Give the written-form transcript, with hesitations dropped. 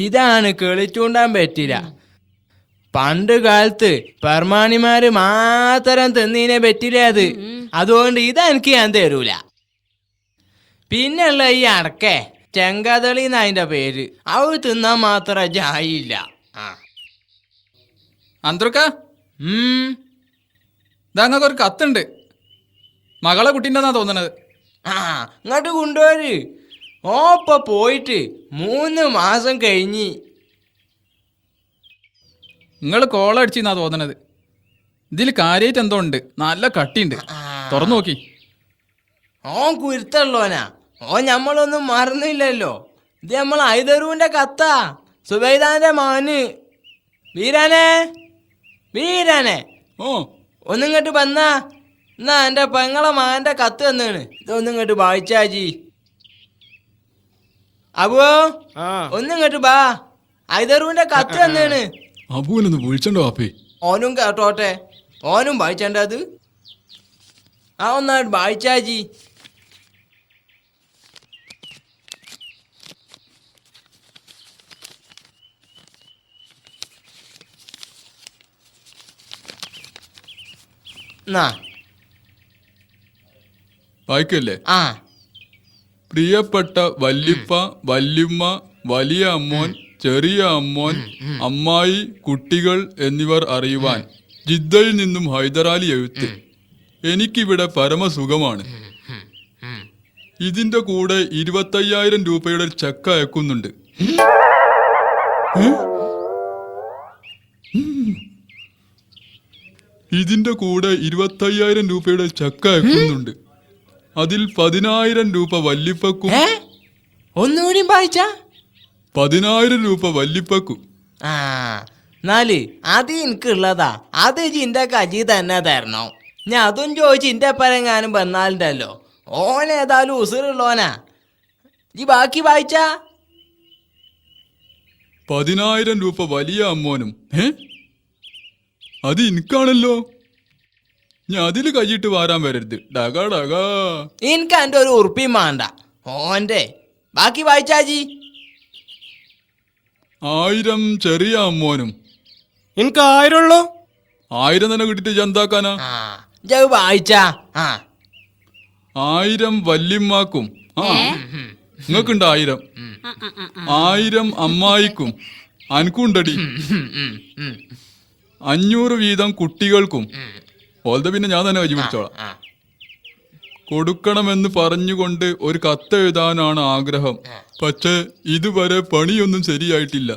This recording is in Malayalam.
ഇതാണ് കിളിച്ചൂണ്ടാൻ പറ്റില്ല. പണ്ട് കാലത്ത് പെർമാണിമാര് മാത്രം തിന്നീനെ പറ്റില്ല അത്. അതുകൊണ്ട് ഇതെനിക്ക് ഞാൻ തരൂല. പിന്നെയുള്ള ഈ അടക്കേ ചെങ്കതളി എന്നതിന്റെ പേര്, അത് തിന്നാൻ മാത്രം ജായില്ല. അന്തർക്ക ഇതങ്ങൾക്ക് ഒരു കത്തുണ്ട്, മകളെ കുട്ടീൻ്റെന്നാ തോന്നണത്. ഇങ്ങോട്ട് കൊണ്ടുപോര്. ഓപ്പ പോയിട്ട് 3 മാസം കഴിഞ്ഞ്. നിങ്ങൾ കോളടിച്ചെന്നാ തോന്നണത്. ഇതിൽ കാര്യമായിട്ട് എന്തോ ഉണ്ട്, നല്ല കട്ടിയുണ്ട്. തുറന്നു നോക്കി. ഓൻ കുരുത്തുള്ളോനാ. ഓൻ ഞമ്മളൊന്നും മറന്നില്ലല്ലോ. ഇത് നമ്മൾ ഐതറൂന്റെ കത്താ, സുബൈദാന്റെ മോന്. വീരാനെ, വീരാനെ, ഒന്നിങ്ങോട്ട് വന്നാ. എന്നാ എന്റെ പെങ്ങളെ മാന്റെ കത്ത് തന്നാണ്. ഇതൊന്നിങ്ങോട്ട് വായിച്ചാജി. അബോ ഒന്നിങ്ങോട്ട് ബാ, ഐതറൂന്റെ കത്ത് തന്നാണ്. അബുവിനൊന്ന് വിളിച്ചണ്ടോ ആപ്പേ? ഓനും കേട്ടോട്ടെ, ഓനും വായിച്ചത്. ഒന്നായിട്ട് വായിച്ചാജി. വായിക്കല്ലേ? പ്രിയപ്പെട്ട വല്ലിപ്പ, വല്യമ്മ, വലിയ അമ്മോൻ, ചെറിയ അമ്മോൻ, അമ്മായി, കുട്ടികൾ എന്നിവർ അറിയുവാൻ ജിദ്ദയിൽ നിന്നും ഹൈദരാലി എഴുത്ത്. എനിക്കിവിടെ പരമസുഖമാണ്. ഇതിന്റെ കൂടെ 25,000 രൂപയുടെ ചെക്ക് അയക്കുന്നുണ്ട്. ഇതിന്റെ കൂടെ 25,000 രൂപയുടെ ചെക്ക് അയക്കുന്നുണ്ട്. അതിൽ 10,000 രൂപ വല്ലിപ്പക്കും. ഒന്നുകൂടി വായിച്ച 10,000 രൂപ വല്ലിപ്പക്കും. എന്നാല് അത് എനിക്കുള്ളതാ. അത് ഇന്റെ കജി തന്നെ തരണോ. ഞാൻ അതും ചോദിച്ച് ഇന്റെ പരങ്ങാനും വന്നാലുണ്ടല്ലോ. ഓനേതായാലും ഉസുറുള്ളോനാ. ഈ ബാക്കി വായിച്ച 10,000 രൂപ വലിയ അമ്മോനും. അത് എനിക്കാണല്ലോ. ഞാൻ അതില് കൈയിട്ട് വാരാൻ വരരുത്. ഡകാ ഡകാ. എനിക്ക് എന്റെ ഒരു ഉറുപ്പിയും വേണ്ട. ഓന്റെ ബാക്കി വായിച്ചാജി. 1000 ചെറിയ അമ്മോനും. എനിക്ക് 1000 ഉള്ളൂ. 1000 തന്നെ കിട്ടിട്ട് ചന്താക്കാനാ. വായിച്ച 1000 വല്യമ്മാക്കും. നിങ്ങൾക്കുണ്ട് 1000. 1000 അമ്മായിക്കും. അനക്കുണ്ടടി. 500 വീതം കുട്ടികൾക്കും. ഓൾതെ പിന്നെ ഞാൻ തന്നെ കൈ പിടിച്ചോളാം. കൊടുക്കണമെന്ന് പറഞ്ഞുകൊണ്ട് ഒരു കത്തെഴുതാനാണ് ആഗ്രഹം. പക്ഷേ ഇതുവരെ പണിയൊന്നും ശരിയായിട്ടില്ല.